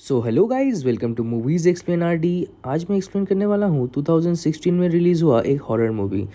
So hello guys, welcome to movies explain R D. आज मैं explain करने वाला हूँ 2016 में रिलीज़ हुआ एक हॉरर मूवी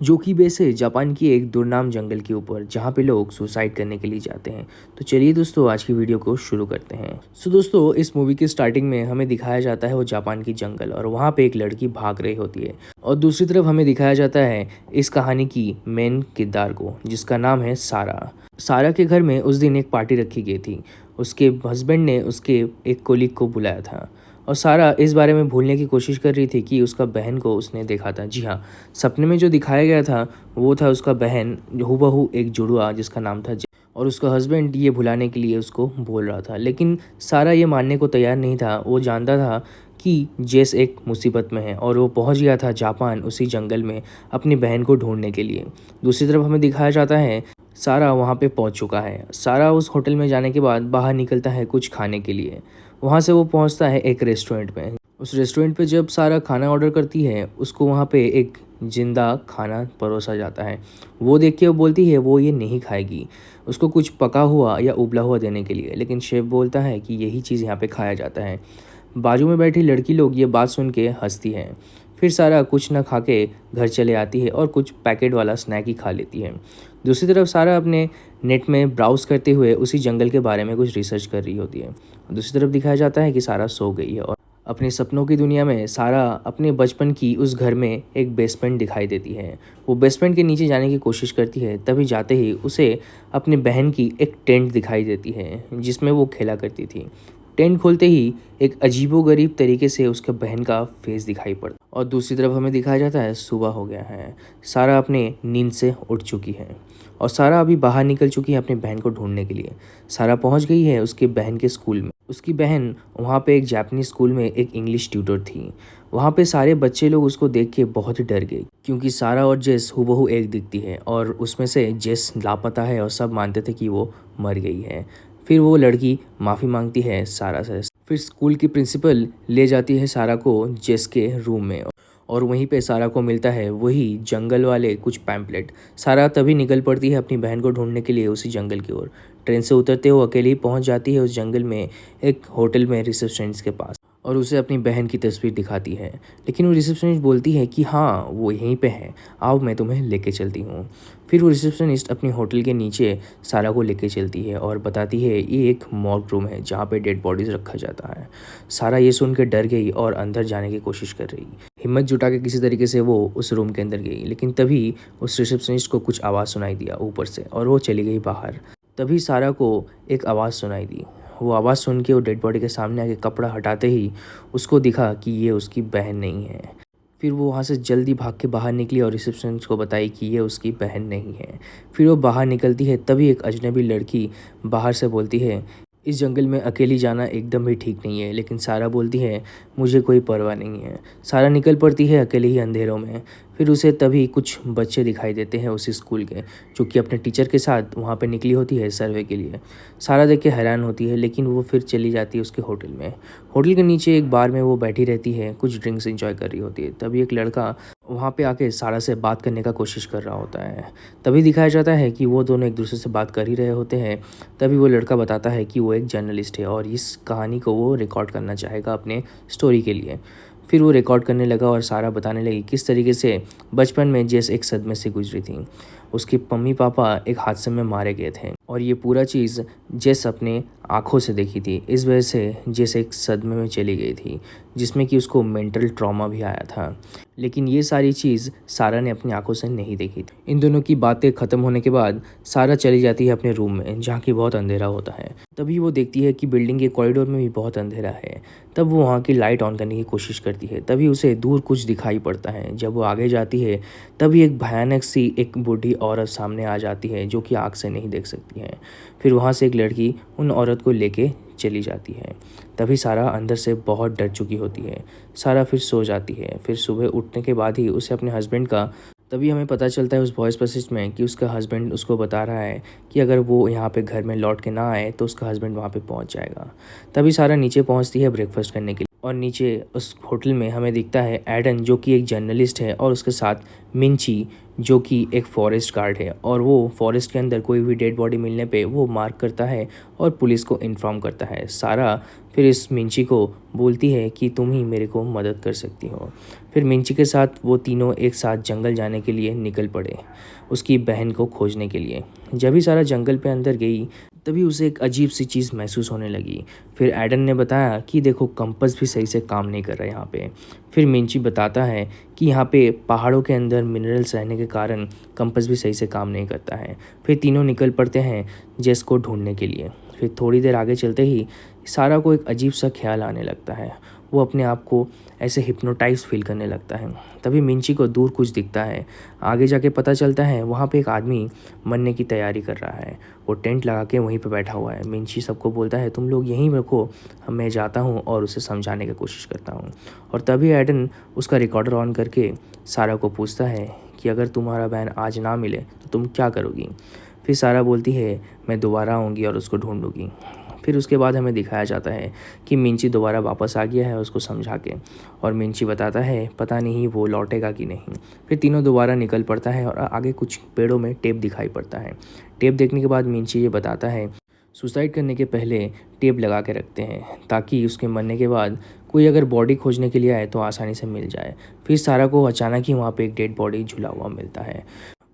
जो कि बेस है जापान की एक दुर्नाम जंगल के ऊपर, जहाँ पे लोग सुसाइड करने के लिए जाते हैं। तो चलिए दोस्तों, आज की वीडियो को शुरू करते हैं। सो दोस्तों, इस मूवी के स्टार्टिंग में हमें दिखाया जाता है वो जापान की जंगल, और वहाँ पे एक लड़की भाग रही होती है, और दूसरी तरफ हमें दिखाया जाता है इस कहानी की मेन किरदार को, जिसका नाम है सारा। सारा के घर में उस दिन एक पार्टी रखी गई थी। उसके हस्बैंड ने उसके एक कोलीग को बुलाया था, और सारा इस बारे में भूलने की कोशिश कर रही थी कि उसका बहन को उसने देखा था। जी हाँ, सपने में जो दिखाया गया था वो था उसका बहन, हूबहू एक जुड़वा जिसका नाम था और उसका हस्बैंड ये भुलाने के लिए उसको बोल रहा था। लेकिन सारा ये मानने को तैयार नहीं था। वो जानता था कि जेस एक मुसीबत में है, और वो पहुंच गया था जापान उसी जंगल में अपनी बहन को ढूंढने के लिए। दूसरी तरफ हमें दिखाया जाता है सारा वहाँ पे पहुँच चुका है। सारा उस होटल में जाने के बाद बाहर निकलता है कुछ खाने के लिए। वहाँ से वो पहुँचता है एक रेस्टोरेंट में। उस रेस्टोरेंट पे जब सारा खाना ऑर्डर करती है, उसको वहाँ पे एक जिंदा खाना परोसा जाता है। वो देख के वो बोलती है वो ये नहीं खाएगी, उसको कुछ पका हुआ या उबला हुआ देने के लिए। लेकिन शेफ बोलता है कि यही चीज़ यहाँ पे खाया जाता है। बाजू में बैठी लड़की लोग ये बात सुन के हंसती हैं। फिर सारा कुछ ना खा के घर चले आती है और कुछ पैकेट वाला स्नैक ही खा लेती है। दूसरी तरफ सारा अपने नेट में ब्राउज करते हुए उसी जंगल के बारे में कुछ रिसर्च कर रही होती है। दूसरी तरफ दिखाया जाता है कि सारा सो गई है, और अपने सपनों की दुनिया में सारा अपने बचपन की उस घर में एक बेसमेंट दिखाई देती है। वो बेसमेंट के नीचे जाने की कोशिश करती है, तभी जाते ही उसे अपनी बहन की एक टेंट दिखाई देती है जिसमें वो खेला करती थी। टेंट खोलते ही एक अजीबोगरीब तरीके से उसके बहन का फेस दिखाई पड़ता, और दूसरी तरफ हमें दिखाया जाता है सुबह हो गया है। सारा अपने नींद से उठ चुकी है, और सारा अभी बाहर निकल चुकी है अपनी बहन को ढूंढने के लिए। सारा पहुंच गई है उसकी बहन के स्कूल में। उसकी बहन वहाँ पे एक जापानीज स्कूल में एक इंग्लिश ट्यूटर थी। वहाँ पे सारे बच्चे लोग उसको देख के बहुत ही डर गए, क्योंकि सारा और जेस हूबहू एक दिखती है, और उसमें से जेस लापता है और सब मानते थे कि वो मर गई है। फिर वो लड़की माफ़ी मांगती है सारा से। फिर स्कूल की प्रिंसिपल ले जाती है सारा को जेस के रूम में, और वहीं पे सारा को मिलता है वही जंगल वाले कुछ पैम्पलेट। सारा तभी निकल पड़ती है अपनी बहन को ढूंढने के लिए उसी जंगल की ओर। ट्रेन से उतरते हुए अकेली पहुंच जाती है उस जंगल में एक होटल में रिसेप्शनिस्ट के पास, और उसे अपनी बहन की तस्वीर दिखाती है। लेकिन वो रिसेप्शनिस्ट बोलती है कि हाँ वो यहीं पे है, आओ मैं तुम्हें लेके चलती हूँ। फिर वो रिसेप्शनिस्ट अपनी होटल के नीचे सारा को लेके चलती है और बताती है ये एक मॉर्ग रूम है जहाँ पे डेड बॉडीज रखा जाता है। सारा ये सुन के डर गई और अंदर जाने की कोशिश कर रही। हिम्मत जुटा के किसी तरीके से वो उस रूम के अंदर गई, लेकिन तभी उस रिसेप्शनिस्ट को कुछ आवाज़ सुनाई दिया ऊपर से, और वो चली गई बाहर। तभी सारा को एक आवाज़ सुनाई दी। वो आवाज़ सुन के वो डेड बॉडी के सामने आके कपड़ा हटाते ही उसको दिखा कि ये उसकी बहन नहीं है। फिर वो वहाँ से जल्दी भाग के बाहर निकली और रिसेप्शनिस्ट को बताई कि ये उसकी बहन नहीं है। फिर वो बाहर निकलती है, तभी एक अजनबी लड़की बाहर से बोलती है इस जंगल में अकेली जाना एकदम भी ठीक नहीं है। लेकिन सारा बोलती है मुझे कोई परवाह नहीं है। सारा निकल पड़ती है अकेले ही अंधेरों में। फिर उसे तभी कुछ बच्चे दिखाई देते हैं उसी स्कूल के, जो कि अपने टीचर के साथ वहाँ पे निकली होती है सर्वे के लिए। सारा देख के हैरान होती है, लेकिन वो फिर चली जाती है उसके होटल में। होटल के नीचे एक बार में वो बैठी रहती है, कुछ ड्रिंक्स एंजॉय कर रही होती है। तभी एक लड़का वहाँ पे आके सारा से बात करने का कोशिश कर रहा होता है। तभी दिखाया जाता है कि वो दोनों एक दूसरे से बात कर ही रहे होते हैं। तभी वो लड़का बताता है कि वो एक जर्नलिस्ट है और इस कहानी को वो रिकॉर्ड करना चाहेगा अपने स्टोरी के लिए। फिर वो रिकॉर्ड करने लगा और सारा बताने लगी किस तरीके से बचपन में जेस एक सदमे से गुजरी थी। उसके मम्मी पापा एक हादसे में मारे गए थे, और ये पूरा चीज़ जेस अपने आँखों से देखी थी। इस वजह से जेस एक सदमे में चली गई थी, जिसमें कि उसको मेंटल ट्रॉमा भी आया था। लेकिन ये सारी चीज़ सारा ने अपनी आंखों से नहीं देखी थी। इन दोनों की बातें ख़त्म होने के बाद सारा चली जाती है अपने रूम में, जहाँ की बहुत अंधेरा होता है। तभी वो देखती है कि बिल्डिंग के कॉरिडोर में भी बहुत अंधेरा है। तब वो वहाँ की लाइट ऑन करने की कोशिश करती है। तभी उसे दूर कुछ दिखाई पड़ता है। जब वो आगे जाती है, तभी एक भयानक सी एक बूढ़ी औरत सामने आ जाती है, जो कि आँख से नहीं देख सकती है। फिर वहाँ से एक लड़की उन औरत को लेके चली जाती है। तभी सारा अंदर से बहुत डर चुकी होती है। सारा फिर सो जाती है। फिर सुबह उठने के बाद ही उसे अपने हस्बैंड का तभी हमें पता चलता है उस वॉइस मैसेज में कि उसका हस्बैंड उसको बता रहा है कि अगर वो यहाँ पे घर में लौट के ना आए तो उसका हस्बैंड वहाँ पे पहुँच जाएगा। तभी सारा नीचे पहुँचती है ब्रेकफास्ट करने के लिए, और नीचे उस होटल में हमें दिखता है एडन जो कि एक जर्नलिस्ट है और उसके साथ मिंची जो कि एक फॉरेस्ट गार्ड है, और वो फॉरेस्ट के अंदर कोई भी डेड बॉडी मिलने पे वो मार्क करता है और पुलिस को इन्फॉर्म करता है। सारा फिर इस मिंची को बोलती है कि तुम ही मेरे को मदद कर सकती हो। फिर मिंची के साथ वो तीनों एक साथ जंगल जाने के लिए निकल पड़े उसकी बहन को खोजने के लिए। जब भी सारा जंगल पे अंदर गई तभी उसे एक अजीब सी चीज़ महसूस होने लगी। फिर एडन ने बताया कि देखो कंपास भी सही से काम नहीं कर रहा है यहाँ पे। फिर मिंची बताता है कि यहाँ पे पहाड़ों के अंदर मिनरल्स रहने के कारण कंपास भी सही से काम नहीं करता है। फिर तीनों निकल पड़ते हैं जेस को ढूंढने के लिए। फिर थोड़ी देर आगे चलते ही सारा को एक अजीब सा ख्याल आने लगता है। वो अपने आप को ऐसे हिप्नोटाइज फील करने लगता है। तभी मिंची को दूर कुछ दिखता है। आगे जाके पता चलता है वहाँ पे एक आदमी मरने की तैयारी कर रहा है। वो टेंट लगा के वहीं पे बैठा हुआ है। मिंची सबको बोलता है तुम लोग यहीं रखो, मैं जाता हूँ और उसे समझाने की कोशिश करता हूँ। और तभी एडन उसका रिकॉर्डर ऑन करके सारा को पूछता है कि अगर तुम्हारा बहन आज ना मिले तो तुम क्या करोगी। फिर सारा बोलती है मैं दोबारा आऊँगी और उसको ढूंढूंगी। फिर उसके बाद हमें दिखाया जाता है कि मिंची दोबारा वापस आ गया है उसको समझा के, और मिंची बताता है पता नहीं वो लौटेगा कि नहीं। फिर तीनों दोबारा निकल पड़ता है और आगे कुछ पेड़ों में टेप दिखाई पड़ता है। टेप देखने के बाद मिंची ये बताता है सुसाइड करने के पहले टेप लगा के रखते हैं ताकि उसके मरने के बाद कोई अगर बॉडी खोजने के लिए आए तो आसानी से मिल जाए। फिर सारा को अचानक ही वहाँ पे एक डेड बॉडी झुला हुआ मिलता है।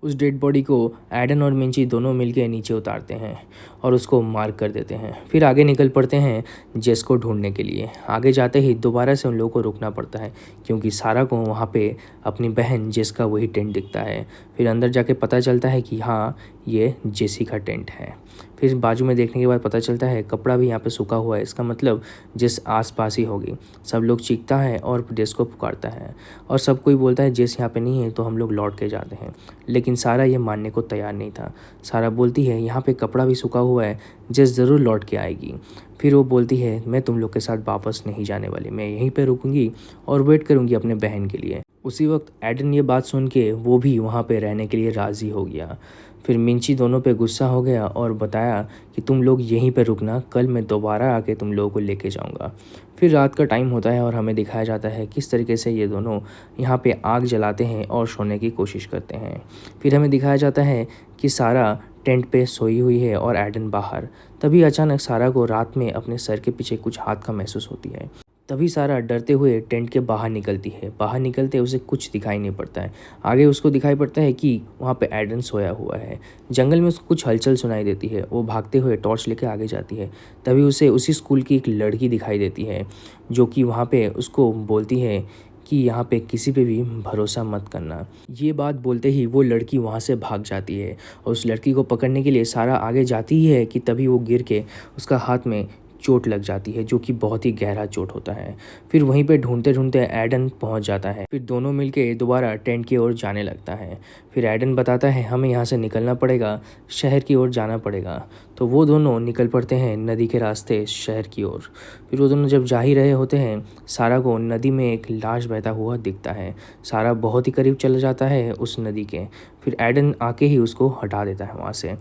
उस डेड बॉडी को एडन और मिंची दोनों मिलकर नीचे उतारते हैं और उसको मार्क कर देते हैं। फिर आगे निकल पड़ते हैं जेस को ढूंढने के लिए। आगे जाते ही दोबारा से उन लोगों को रुकना पड़ता है क्योंकि सारा को वहाँ पे अपनी बहन जेस का वही टेंट दिखता है। फिर अंदर जाके पता चलता है कि हाँ ये जेसी का टेंट है। फिर बाजू में देखने के बाद पता चलता है कपड़ा भी यहाँ पे सूखा हुआ है, इसका मतलब जेस आसपास ही होगी। सब लोग चीखता है और जेस को पुकारता है और सब कोई बोलता है जेस यहाँ पे नहीं है तो हम लोग लौट के जाते हैं। लेकिन सारा ये मानने को तैयार नहीं था। सारा बोलती है यहाँ पे कपड़ा भी सूखा हुआ है, जेस ज़रूर लौट के आएगी। फिर वो बोलती है मैं तुम लोग के साथ वापस नहीं जाने वाली, मैं यहीं पे रुकूंगी और वेट करूंगी अपने बहन के लिए। उसी वक्त एडन ये बात सुन के वो भी वहाँ पे रहने के लिए राज़ी हो गया। फिर मिंची दोनों पे गुस्सा हो गया और बताया कि तुम लोग यहीं पे रुकना, कल मैं दोबारा आके तुम लोगों को लेके जाऊंगा। फिर रात का टाइम होता है और हमें दिखाया जाता है किस तरीके से ये दोनों यहाँ पे आग जलाते हैं और सोने की कोशिश करते हैं। फिर हमें दिखाया जाता है कि सारा टेंट पे सोई हुई है और एडन बाहर। तभी अचानक सारा को रात में अपने सर के पीछे कुछ हाथ का महसूस होती है। तभी सारा डरते हुए टेंट के बाहर निकलती है। बाहर निकलते उसे कुछ दिखाई नहीं पड़ता है। आगे उसको दिखाई पड़ता है कि वहाँ पे एडन सोया हुआ है। जंगल में उसको कुछ हलचल सुनाई देती है। वो भागते हुए टॉर्च लेके आगे जाती है। तभी उसे उसी स्कूल की एक लड़की दिखाई देती है जो कि वहाँ पे उसको बोलती है कि यहाँ पे किसी पे भी भरोसा मत करना। ये बात बोलते ही वो लड़की वहाँ से भाग जाती है और उस लड़की को पकड़ने के लिए सारा आगे जाती ही है कि तभी वो गिर के उसका हाथ में चोट लग जाती है जो कि बहुत ही गहरा चोट होता है। फिर वहीं पे ढूंढते ढूंढते एडन पहुंच जाता है। फिर दोनों मिलके दोबारा टेंट की ओर जाने लगता है। फिर एडन बताता है हमें यहाँ से निकलना पड़ेगा, शहर की ओर जाना पड़ेगा। तो वो दोनों निकल पड़ते हैं नदी के रास्ते शहर की ओर। फिर वो दोनों जब जा ही रहे होते हैं सारा को नदी में एक लाश बहता हुआ दिखता है। सारा बहुत ही करीब चला जाता है उस नदी के। फिर एडन आके ही उसको हटा देता है वहाँ से।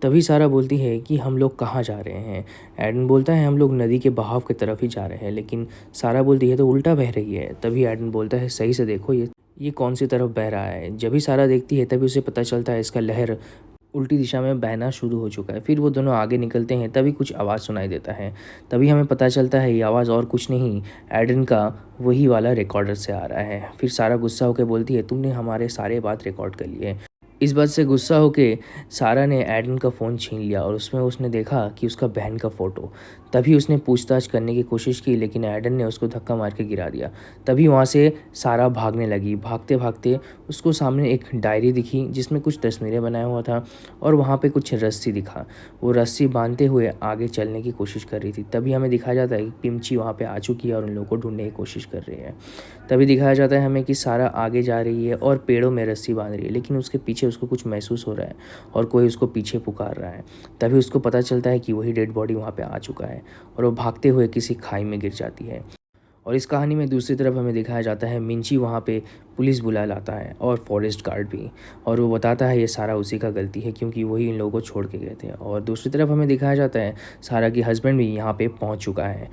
तभी सारा बोलती है कि हम लोग कहाँ जा रहे हैं। एडन बोलता है हम लोग नदी के बहाव की तरफ ही जा रहे हैं, लेकिन सारा बोलती है तो उल्टा बह रही है। तभी एडन बोलता है सही से देखो ये कौन सी तरफ बह रहा है। जब भी सारा देखती है तभी उसे पता चलता है इसका लहर उल्टी दिशा में बहना शुरू हो चुका है। फिर वो दोनों आगे निकलते हैं तभी कुछ आवाज़ सुनाई देता है। तभी हमें पता चलता है ये आवाज़ और कुछ नहीं एडन का वही वाला रिकॉर्डर से आ रहा है। फिर सारा गुस्सा होकर बोलती है तुमने हमारे सारे बात रिकॉर्ड कर लिए। इस बात से गुस्सा होके सारा ने एडन का फ़ोन छीन लिया और उसमें उसने देखा कि उसका बहन का फ़ोटो। तभी उसने पूछताछ करने की कोशिश की लेकिन एडन ने उसको धक्का मार के गिरा दिया। तभी वहाँ से सारा भागने लगी। भागते भागते उसको सामने एक डायरी दिखी जिसमें कुछ तस्वीरें बनाया हुआ था और वहाँ पे कुछ रस्सी दिखा। वो रस्सी बांधते हुए आगे चलने की कोशिश कर रही थी। तभी हमें दिखाया जाता है कि पिंची वहाँ पे आ चुकी है और उन लोगों को ढूंढने की कोशिश कर रही है। तभी दिखाया जाता है हमें कि सारा आगे जा रही है और पेड़ों में रस्सी बांध रही है, लेकिन उसके पीछे उसको कुछ महसूस हो रहा है और कोई उसको पीछे पुकार रहा है। तभी उसको पता चलता है कि वही डेड बॉडी वहाँ पे आ चुका है और वो भागते हुए किसी खाई में गिर जाती है। और इस कहानी में दूसरी तरफ हमें दिखाया जाता है मिंची वहाँ पे पुलिस बुला लाता है और फॉरेस्ट गार्ड भी, और वो बताता है ये सारा उसी का गलती है क्योंकि वही इन लोगों को छोड़ के गए थे। और दूसरी तरफ हमें दिखाया जाता है सारा की हस्बैंड भी यहाँ पे पहुँच चुका है।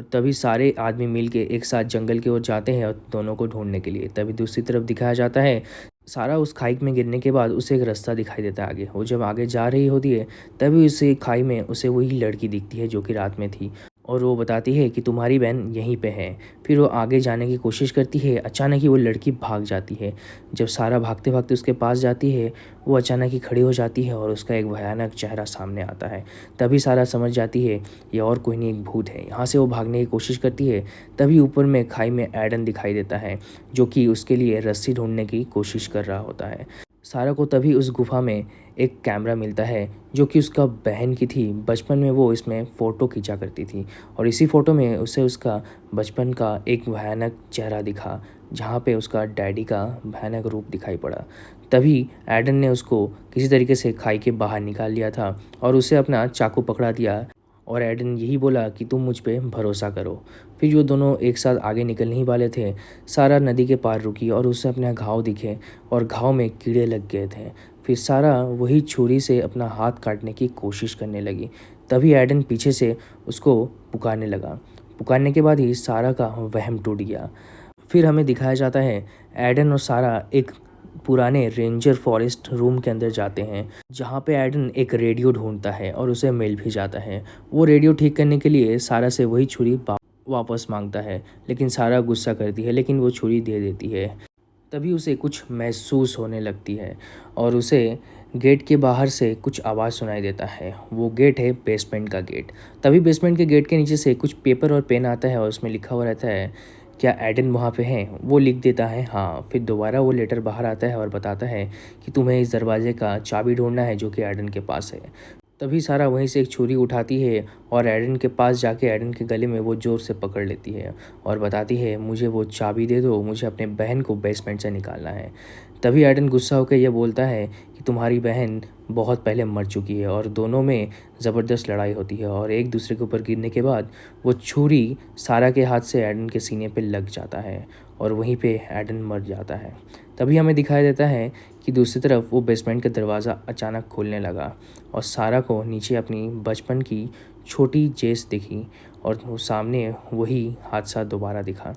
और तभी सारे आदमी मिल के एक साथ जंगल की ओर जाते हैं और दोनों को ढूंढने के लिए। तभी दूसरी तरफ दिखाया जाता है सारा उस खाई में गिरने के बाद उसे एक रास्ता दिखाई देता है आगे। वो जब आगे जा रही होती है तभी उसे खाई में उसे वही लड़की दिखती है जो कि रात में थी, और वो बताती है कि तुम्हारी बहन यहीं पे है। फिर वो आगे जाने की कोशिश करती है, अचानक ही वो लड़की भाग जाती है। जब सारा भागते भागते उसके पास जाती है वो अचानक ही खड़ी हो जाती है और उसका एक भयानक चेहरा सामने आता है। तभी सारा समझ जाती है ये और कोई नहीं, एक भूत है। यहाँ से वो भागने की कोशिश करती है, तभी ऊपर में खाई में एडन दिखाई देता है जो कि उसके लिए रस्सी ढूंढने की कोशिश कर रहा होता है। सारा को तभी उस गुफा में एक कैमरा मिलता है जो कि उसका बहन की थी। बचपन में वो इसमें फ़ोटो खींचा करती थी और इसी फ़ोटो में उसे उसका बचपन का एक भयानक चेहरा दिखा, जहाँ पे उसका डैडी का भयानक रूप दिखाई पड़ा। तभी एडन ने उसको किसी तरीके से खाई के बाहर निकाल लिया था और उसे अपना चाकू पकड़ा दिया और एडन यही बोला कि तुम मुझ पे भरोसा करो। फिर जो दोनों एक साथ आगे निकल नहीं वाले थे, सारा नदी के पार रुकी और उसे अपने घाव दिखे और घाव में कीड़े लग गए थे। फिर सारा वही छुरी से अपना हाथ काटने की कोशिश करने लगी। तभी एडन पीछे से उसको पुकारने लगा। पुकारने के बाद ही सारा का वहम टूट गया। फिर हमें दिखाया जाता है एडन और सारा एक पुराने रेंजर फॉरेस्ट रूम के अंदर जाते हैं, जहाँ पे एडन एक रेडियो ढूंढता है और उसे मिल भी जाता है। वो रेडियो ठीक करने के लिए सारा से वही छुरी वापस मांगता है, लेकिन सारा गुस्सा करती है, लेकिन वो छुरी दे देती है। तभी उसे कुछ महसूस होने लगती है और उसे गेट के बाहर से कुछ आवाज़ सुनाई देता है। वो गेट है बेसमेंट का गेट। तभी बेसमेंट के गेट के नीचे से कुछ पेपर और पेन आता है और उसमें लिखा हुआ रहता है, क्या एडन वहाँ पे है? वो लिख देता है हाँ। फिर दोबारा वो लेटर बाहर आता है और बताता है कि तुम्हें इस दरवाजे का चाबी ढूंढना है जो कि एडन के पास है। तभी सारा वहीं से एक छुरी उठाती है और एडन के पास जाके एडन के गले में वो ज़ोर से पकड़ लेती है और बताती है मुझे वो चाबी दे दो, मुझे अपने बहन को बेसमेंट से निकालना है। तभी एडन गुस्सा होकर यह बोलता है कि तुम्हारी बहन बहुत पहले मर चुकी है, और दोनों में ज़बरदस्त लड़ाई होती है और एक दूसरे के ऊपर गिरने के बाद वो छुरी सारा के हाथ से एडन के सीने पे लग जाता है और वहीं पे एडन मर जाता है। तभी हमें दिखाई देता है कि दूसरी तरफ वो बेसमेंट का दरवाज़ा अचानक खुलने लगा और सारा को नीचे अपनी बचपन की छोटी जेस दिखी और वो सामने वही हादसा दोबारा दिखा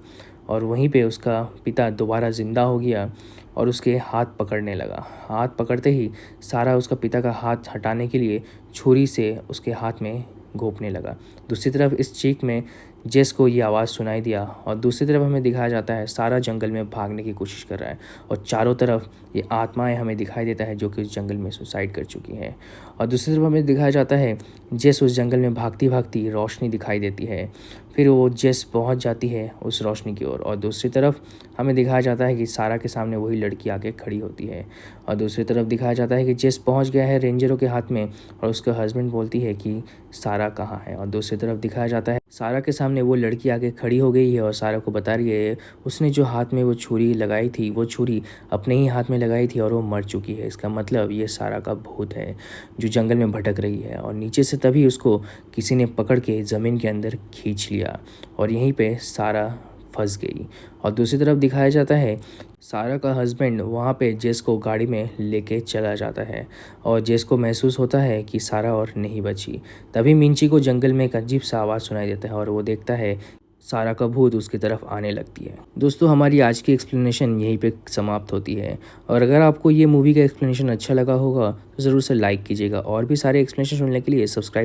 और वहीं पे उसका पिता दोबारा ज़िंदा हो गया और उसके हाथ पकड़ने लगा। हाथ पकड़ते ही सारा उसका पिता का हाथ हटाने के लिए छुरी से उसके हाथ में घोंपने लगा। दूसरी तरफ इस चीख में जेस को ये आवाज़ सुनाई दिया और दूसरी तरफ हमें दिखाया जाता है सारा जंगल में भागने की कोशिश कर रहा है और चारों तरफ ये आत्माएं हमें दिखाई देता है जो कि उस जंगल में सुसाइड कर चुकी हैं। और दूसरी तरफ हमें दिखाया जाता है जेस उस जंगल में भागती भागती रोशनी दिखाई देती है। फिर वो जेस पहुंच जाती है उस रोशनी की ओर और दूसरी तरफ हमें दिखाया जाता है कि सारा के सामने वही लड़की आके खड़ी होती है। और दूसरी तरफ दिखाया जाता है कि जेस पहुंच गया है रेंजरों के हाथ में और उसका हस्बैंड बोलती है कि सारा कहाँ है। और दूसरी तरफ दिखाया जाता है सारा के सामने वो लड़की आके खड़ी हो गई है और सारा को बता रही है उसने जो हाथ में वो छुरी लगाई थी वो छुरी अपने ही हाथ में लगाई थी और वो मर चुकी है। इसका मतलब ये सारा का भूत है जो जंगल में भटक रही है। और नीचे से तभी उसको किसी ने पकड़ के ज़मीन के अंदर खींच लिया और यहीं पे सारा फंस गई। और दूसरी तरफ दिखाया जाता है सारा का हस्बैंड वहाँ पे जेस को गाड़ी में लेके चला जाता है और जेस को महसूस होता है कि सारा और नहीं बची। तभी मिंची को जंगल में एक अजीब सा आवाज़ सुनाई देता है और वो देखता है सारा का भूत उसकी तरफ आने लगती है। दोस्तों हमारी आज की एक्सप्लेनेशन यहीं पे समाप्त होती है और अगर आपको ये मूवी का एक्सप्लेनेशन अच्छा लगा होगा तो ज़रूर से लाइक कीजिएगा और भी सारे एक्सप्लेनेशन सुनने के लिए सब्सक्राइब